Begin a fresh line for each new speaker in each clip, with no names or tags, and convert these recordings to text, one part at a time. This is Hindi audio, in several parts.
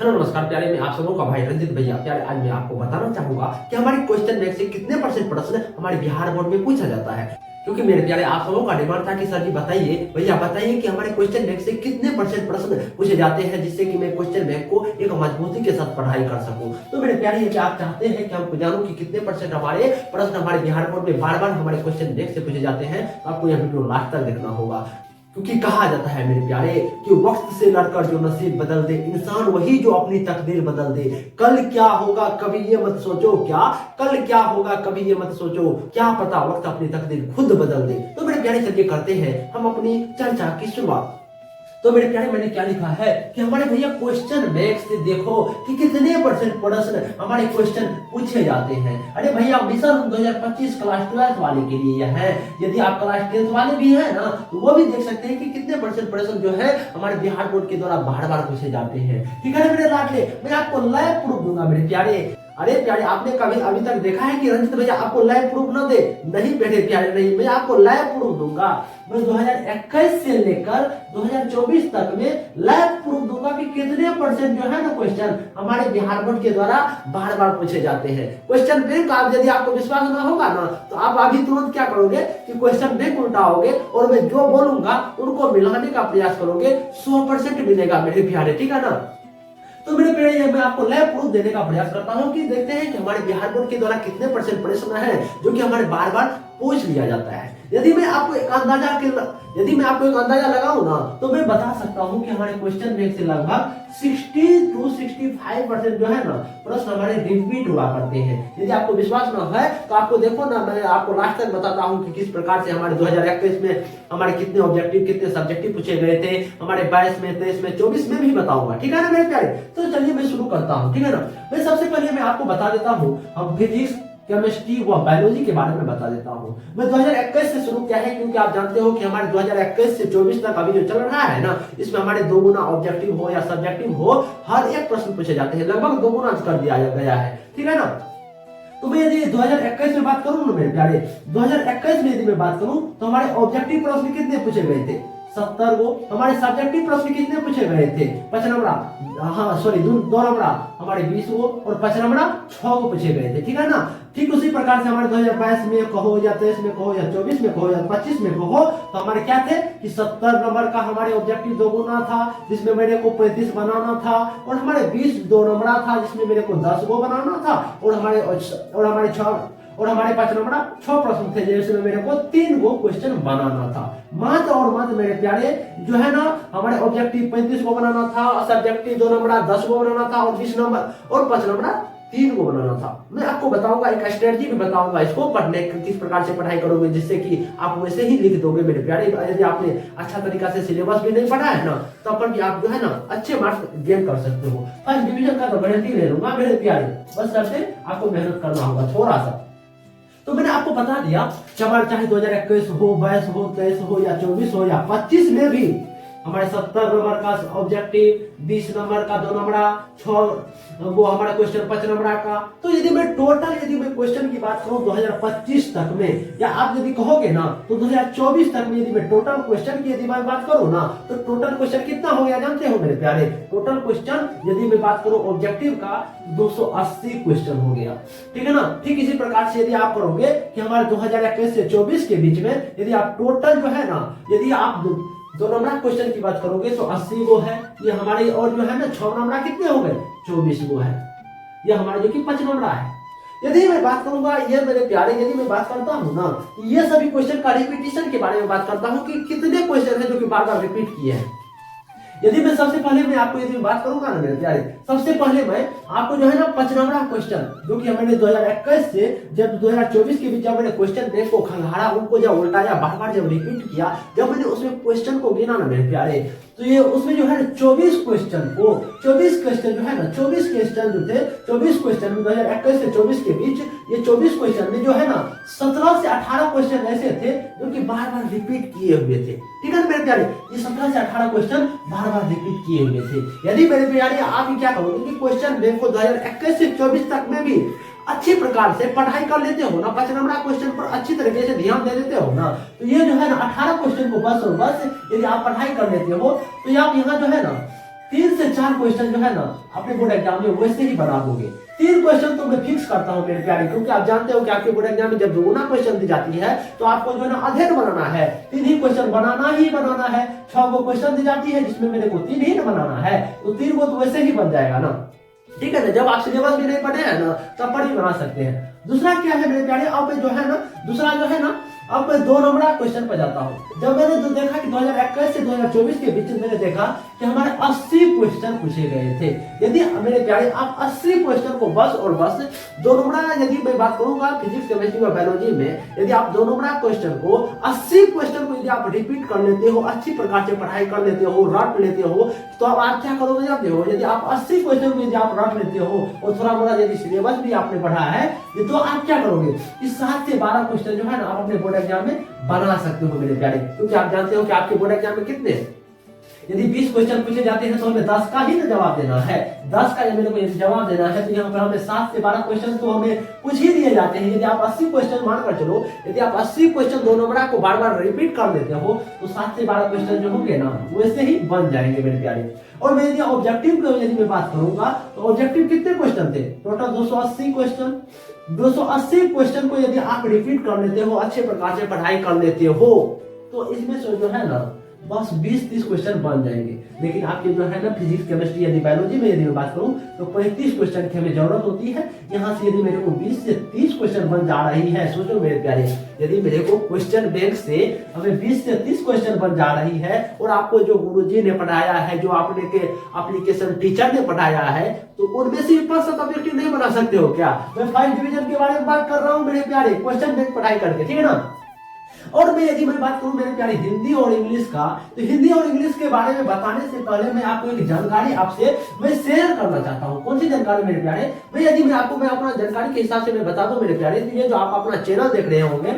हेलो नमस्कार प्यारे, मैं आप सबों का भाई रंजित भैया। प्यारे, आज मैं आपको बताना चाहूंगा कि हमारे क्वेश्चन बैंक से कितने परसेंट प्रश्न हमारे बिहार बोर्ड में पूछा जाता है। क्योंकि मेरे प्यारे आप सबों का डिमांड था कि सर जी बताइए, भैया बताइए कि हमारे क्वेश्चन बैंक से कितने परसेंट प्रश्न पूछे जाते हैं, जिससे कि मैं क्वेश्चन बैंक को एक मजबूती के साथ पढ़ाई कर सकूं। तो मेरे प्यारे, यदि आप चाहते हैं कि हम जानूं कि कितने परसेंट हमारे प्रश्न हमारे बिहार बोर्ड में बार बार हमारे क्वेश्चन बैंक से पूछे जाते हैं, तो आपको यह वीडियो लास्ट तक देखना होगा। क्योंकि कहा जाता है मेरे प्यारे कि वक्त से लड़कर जो नसीब बदल दे, इंसान वही जो अपनी तकदीर बदल दे। कल क्या होगा कभी ये मत सोचो, कल क्या होगा कभी ये मत सोचो, क्या पता वक्त अपनी तकदीर खुद बदल दे। तो मेरे प्यारे चलिए करते हैं हम अपनी चर्चा की शुरुआत। तो मेरे प्यारे, मैंने क्या लिखा है कि हमारे भैया क्वेश्चन बैंक से देखो कि कितने परसेंट प्रश्न हमारे क्वेश्चन पूछे जाते हैं। अरे भैया, मिशन 2025 क्लास 12 वाले के लिए यह है। यदि आप क्लास 10 वाले भी हैं ना, तो वो भी देख सकते हैं कि कितने परसेंट प्रश्न जो है हमारे बिहार बोर्ड के द्वारा बार बार पूछे जाते हैं। ठीक है मेरे लाडले, मैं आपको लाइव प्रूफ दूंगा मेरे प्यारे। अरे प्यारे, आपने कभी अभी तक देखा है कि रंजित भैया आपको लाइव प्रूफ न दे? नहीं मेरे प्यारे, नहीं, मैं आपको लाइव प्रूफ दूंगा। मैं 2021 से लेकर 2024 तक में लाइव प्रूफ दूंगा कि कितने परसेंट जो है ना क्वेश्चन हमारे बिहार बोर्ड के द्वारा बार बार पूछे जाते हैं। क्वेश्चन बैंक आप, यदि आपको विश्वास ना होगा ना, तो आप अभी तुरंत क्या करोगे कि क्वेश्चन बैंक उल्टाओगे और मैं जो बोलूंगा उनको मिलाने का प्रयास करोगे। 100% मिलेगा मेरे प्यारे, ठीक है ना। तो मेरे प्यारे, मैं आपको लाइव प्रूफ देने का प्रयास करता हूं कि देखते हैं कि हमारे बिहार बोर्ड के द्वारा कितने परसेंट प्रश्न है जो कि हमारे बार बार पूछ लिया जाता है। यदि मैं आपको एक अंदाजा लगाऊं ना, तो मैं बता सकता हूं कि हमारे क्वेश्चन बैंक से लगभग 60 to 65% जो है ना प्रश्न हमारे रिपीट हुआ करते हैं। यदि आपको विश्वास ना है तो आपको देखो ना, मैं आपको लास्ट तक बताता हूं कि किस प्रकार से हमारे 2021 में हमारे कितने ऑब्जेक्टिव कितने सब्जेक्टिव पूछे गए थे, हमारे 22 में 23 में 24 में भी बताऊंगा। ठीक है ना मेरे प्यारे, तो चलिए मैं शुरू करता हूँ। ठीक है ना, मैं सबसे पहले मैं आपको बता देता हूँ, हम फिजिक्स केमिस्ट्री व बायोलॉजी के बारे में बता देता हूँ। मैं 2021 से शुरू किया है क्योंकि आप जानते हो कि हमारे 2021 से 24 तक अभी जो चल रहा है ना, इसमें हमारे 2 गुना ऑब्जेक्टिव हो या सब्जेक्टिव हो, हर एक प्रश्न पूछे जाते हैं, लगभग 2 गुना कर दिया गया है। ठीक है ना। तो मैं यदि 2021 में बात करूं ना मेरे प्यारे, 2021 में यदि मैं बात करूं तो हमारे ऑब्जेक्टिव प्रश्न कितने पूछे गए थे? 70 गो। हमारे सब्जेक्टिव प्रश्न कितने पूछे गए थे? 5 नंबरा, दो नंबरा हमारे 20 गो और 5 नंबरा 6 गो पूछे गए थे। ठीक है ना। ठीक उसी प्रकार से हमारे 2022 में कहो या 23 में कहो या 24 में कहो या 25 में कहो, तो हमारे क्या थे कि 70 नंबर का हमारे ऑब्जेक्टिव 2 गुना था, जिसमें मेरे को 35 बनाना था, और हमारे 20 2 नंबरा था जिसमें मेरे को 10 गो बनाना था, और हमारे 5 नंबर 6 प्रश्न थे जिसमें मेरे को 3 गो क्वेश्चन बनाना था। मात्र और मात्र मेरे प्यारे जो है ना, हमारे ऑब्जेक्टिव 35 गो बनाना था, सब्जेक्टिव 2 नंबर 10 गो बनाना था, और 20 नंबर और 5 नंबर 3 गो बनाना था। मैं आपको बताऊंगा, एक स्ट्रेटजी भी बताऊंगा इसको पढ़ने किस प्रकार से पढ़ाई करोगे, जिससे कि आप वैसे ही लिख दोगे मेरे प्यारे। यदि आपने अच्छा तरीका से सिलेबस भी नहीं पढ़ा है ना, तो अपन भी आप जो है ना अच्छे मार्क्स गेन कर सकते हो। फर्स्ट डिवीजन का तो गारंटी ले लूंगा मेरे प्यारे, बस सबसे आपको मेहनत करना होगा थोड़ा सा। तो मैंने आपको बता दिया कि हमारे चाहे 2021 हो, 22 हो, 23 हो या 24 हो या 25 में भी हमारे 70 नंबर का ऑब्जेक्टिव, 20 नंबर का 2 नंबर 6 वो हमारा क्वेश्चन 5 नंबर का। तो यदि मैं क्वेश्चन की बात करूं 2025 तक में, या आप यदि कहोगे ना तो 2024 तक में यदि मैं टोटल क्वेश्चन की यदि मैं बात करूं ना, तो टोटल क्वेश्चन कितना हो गया जानते हो मेरे प्यारे? टोटल क्वेश्चन यदि मैं बात करूं ऑब्जेक्टिव का 280 क्वेश्चन हो गया। ठीक है ना। ठीक इसी प्रकार से यदि आप करोगे कि हमारे 2021 से 24 के बीच में यदि आप टोटल जो है ना, यदि आप 2 नंबर क्वेश्चन की बात करोगे तो 80 गो है ये हमारे, और जो है ना 6 नंबर कितने हो गए? 24 गो है ये हमारे, जो कि 5 नंबर है। यदि मैं बात करूंगा ये मेरे प्यारे, यदि मैं बात करता हूं ना, ये सभी क्वेश्चन का रिपीटिशन के बारे में बात करता हूं कि कितने क्वेश्चन है जो कि बार बार रिपीट किए हैं। यदि मैं सबसे पहले मैं आपको यदि बात करूंगा ना मेरे प्यारे, सबसे पहले मैं आपको जो है ना 5 नंबर क्वेश्चन जो कि मैंने 2021 से जब 2024 के बीच जब मैंने क्वेश्चन बैंक को खंगाला, उनको जब उल्टाया, बार बार जब रिपीट किया, जब मैंने उसमें क्वेश्चन को गिना ना मेरे प्यारे, तो ये उसमें जो है 24 क्वेश्चन जो है ना 24 क्वेश्चन जो थे, 24 क्वेश्चन 2021 से 24 के बीच, ये 24 क्वेश्चन में जो है ना 17 से 18 क्वेश्चन ऐसे थे जो कि बार बार रिपीट किए हुए थे। ठीक है ना मेरे प्यारे, ये 17 से 18 क्वेश्चन बार बार रिपीट किए हुए थे। यदि मेरे प्यारे आप ही क्या करोगे कि क्वेश्चन बैंक को 2021 से 24 तक में भी अच्छी प्रकार से पढ़ाई कर लेते हो ना, 5 नंबर क्वेश्चन पर अच्छी तरीके से ध्यान दे देते हो ना, तो ये जो है ना 18 क्वेश्चन को बस और बस यदि आप पढ़ाई कर लेते हो, तो आप यहाँ जो है ना 3 से 4 क्वेश्चन जो है ना अपने बोर्ड एग्जाम में वैसे ही बना दोगे। 3 क्वेश्चन तो मैं फिक्स करता हूँ मेरे प्यारे, क्योंकि आप जानते हो कि आपके बोर्ड एग्जाम में जब दुगुना क्वेश्चन दी जाती है तो आपको जो है ना अध्ययन बनाना है, 3 ही क्वेश्चन बनाना है। 6 को क्वेश्चन दी जाती है जिसमें मेरे को 3 ही बनाना है, तो 3 को तो वैसे ही बन जाएगा ना, ठीक है ना। जब आप सिलेबस भी नहीं पढ़े हैं ना तब पर ही बना सकते हैं। दूसरा क्या है मेरे प्यारे, अब जो है ना दूसरा जो है ना अब मैं 2 नंबर क्वेश्चन पर जाता हूँ। जब मैंने तो देखा कि 2021 से 2024 के बीच मैंने देखा कि हमारे 80 क्वेश्चन पूछे गए थे। यदि मेरे प्यारे आप 80 क्वेश्चन को बस और बस 2 नंबर, यदि मैं बात करूंगा फिजिक्स केमिस्ट्री और बायोलॉजी में, यदि आप 2 नंबर क्वेश्चन को 80 क्वेश्चन को यदि आप रिपीट कर लेते हो, अच्छी प्रकार से पढ़ाई कर लेते हो, रट लेते हो, तो अब आप क्या करोगे जानते हो। यदि आप 80 क्वेश्चन को यदि आप रट लेते हो और थोड़ा मोड़ा यदि सिलेबस भी आपने पढ़ा है तो आप क्या करोगे, इस 7 से 12 क्वेश्चन जो है ना आप अपने बोर्ड एग्जाम में बना सकते हो मेरे प्यारे। क्योंकि आप जानते हो कि आपके बोर्ड एग्जाम में कितने, यदि 20 क्वेश्चन पूछे जाते हैं तो हमें 10 का ही ना जवाब देना है। 10 का मेरे को यदि जवाब देना है तो यहाँ पर हमें 7 से 12 क्वेश्चन तो हमें कुछ ही दिए जाते हैं। यदि आप 80 क्वेश्चन मानकर चलो, यदि आप 80 क्वेश्चन 2 नंबर को बार बार रिपीट कर देते हो तो 7 से 12 क्वेश्चन जो होंगे ना वैसे ही बन जाएंगे मेरे प्यारे। और मैं यदि ऑब्जेक्टिव की यदि मैं बात करूंगा तो ऑब्जेक्टिव कितने क्वेश्चन थे, टोटल 280 क्वेश्चन। 280 क्वेश्चन को यदि आप रिपीट कर लेते हो, अच्छे प्रकार से पढ़ाई कर लेते हो, तो इसमें से जो है ना बस 20-30 क्वेश्चन बन जाएंगे। लेकिन आपके जो है ना फिजिक्स केमिस्ट्री यदि बायोलॉजी में यदि मैं बात करूं तो 35 क्वेश्चन की हमें जरूरत होती है। यहाँ से यदि मेरे को 20 से 30 क्वेश्चन बन जा रही है, सोचो मेरे प्यारे, यदि मेरे को क्वेश्चन बैंक से हमें 20 से 30 क्वेश्चन बन जा रही है और आपको जो गुरुजी ने पढ़ाया है, जो आपने के एप्लीकेशन टीचर ने पढ़ाया है, तो उनमें से 5 ऑब्जेक्टिव नहीं बना सकते हो क्या। मैं 5 डिवीजन के बारे में बात कर रहा हूँ मेरे प्यारे, क्वेश्चन बैंक पढ़ाई करके, ठीक है ना। और मैं यदि मैं बात करूं मेरे प्यारे हिंदी और इंग्लिश का, तो हिंदी और इंग्लिश के बारे में बताने से पहले मैं आपको एक जानकारी आपसे मैं शेयर करना चाहता हूं। कौन सी जानकारी मेरे प्यारे, मैं यदि मैं आपको मैं अपना जानकारी के हिसाब से मैं बता दूं मेरे प्यारे, तो ये जो आप अपना चैनल देख रहे होंगे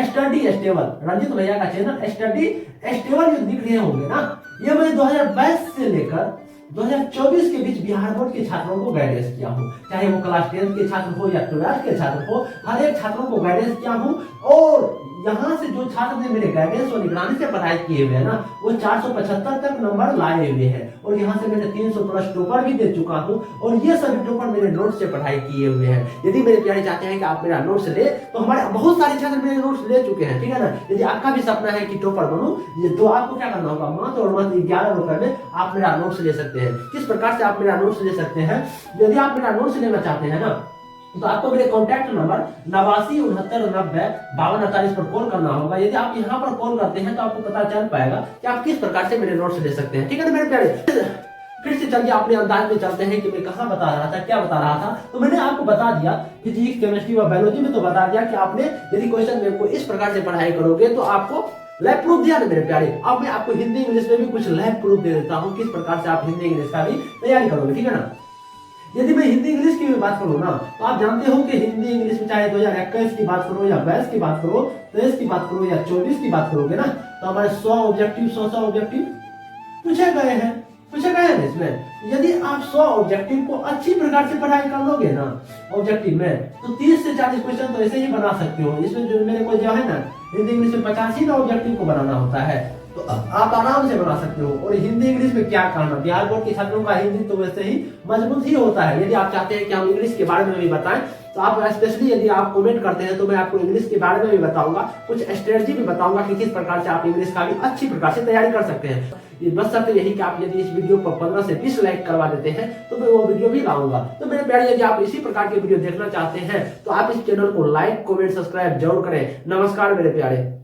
स्टडी स्टेबल, रंजित भैया का चैनल स्टडी स्टेबल जो दिख रहे होंगे ना, ये मैं 2022 से लेकर 2024 के बीच बिहार बोर्ड के छात्रों को गाइडेंस किया हूँ। चाहे वो क्लास 10 के छात्र हो या 12 के छात्र हो, हर एक छात्रों को गाइडेंस किया हूँ। और यहाँ से जो छात्र ने मेरे गाइडेंस और निगरानी से पढ़ाई किए हुए हैं ना, वो 475 तक नंबर लाए हुए हैं। और यहाँ से मैंने 300 प्लस टॉपर भी दे चुका हूँ, और ये सभी टॉपर मेरे नोट्स से पढ़ाई किए हुए हैं। यदि मेरे प्यारे चाहते हैं कि आप मेरा नोट्स ले, तो हमारे बहुत सारे छात्र मेरे नोट्स ले चुके हैं, ठीक है ना। यदि आपका भी सपना है कि टॉपर बनूं, तो आपको क्या करना होगा, मात्र और मात्र 11 रुपए में आप मेरा नोट्स ले सकते हैं। किस प्रकार से आप मेरा नोट्स ले सकते हैं, यदि आप मेरा नोट्स लेना चाहते हैं ना, तो आपको मेरे कॉन्टैक्ट नंबर 8969905248 पर कॉल करना होगा। यदि आप यहाँ पर कॉल करते हैं तो आपको पता चल पाएगा कि आप किस प्रकार से मेरे नोट्स ले सकते हैं, ठीक है ना मेरे प्यारे। फिर से चलिए अपने अंदाज में चलते हैं कि मैं कहाँ बता रहा था, क्या बता रहा था। तो मैंने आपको बता दिया फिजिक्स केमिस्ट्री और बायोलॉजी में, तो बता दिया कि आपने यदि क्वेश्चन बैंक को इस प्रकार से पढ़ाई करोगे तो आपको लैब प्रूफ दिया ना मेरे प्यारे। अब मैं आपको हिंदी इंग्लिश में भी कुछ लैब प्रूफ दे देता हूँ, किस प्रकार से आप हिंदी इंग्लिश का भी तैयारी करोगे, ठीक है ना। यदि मैं हिंदी इंग्लिश की भी बात करूँ ना, तो आप जानते हो कि हिंदी इंग्लिश में चाहे 2021 की बात करो या 22 की बात करो, 23 की बात करो या 24 की बात करोगे ना, तो हमारे 100 ऑब्जेक्टिव पूछे गए हैं ना इसमें। यदि आप 100 ऑब्जेक्टिव को अच्छी प्रकार से पढ़ाई कर लोगे ना ऑब्जेक्टिव में, तो 30 से 40 क्वेश्चन तो ऐसे ही बना सकते हो। इसमें जो मेरे को जो है ना हिंदी इंग्लिश में 85 ऑब्जेक्टिव को बनाना होता है, तो आप आराम से बना सकते हो। और हिंदी इंग्लिश में क्या कहना, बिहार बोर्ड के छात्रों का हिंदी तो वैसे ही मजबूत ही होता है। यदि आप चाहते हैं कि हम इंग्लिश के बारे में भी बताएं, तो आप स्पेशली यदि आप कमेंट करते हैं तो मैं आपको इंग्लिश के बारे में भी बताऊंगा, कुछ स्ट्रेटजी भी बताऊंगा कि किस प्रकार से आप इंग्लिश का भी अच्छी प्रकार से तैयारी कर सकते हैं। ये बस शर्त यही कि आप यदि इस वीडियो पर 15 से 20 लाइक करवा देते हैं तो मैं वो वीडियो भी लाऊंगा। तो मेरे प्यारे, यदि आप इसी प्रकार के वीडियो देखना चाहते हैं तो आप इस चैनल को लाइक कमेंट सब्सक्राइब जरूर करें। नमस्कार मेरे प्यारे।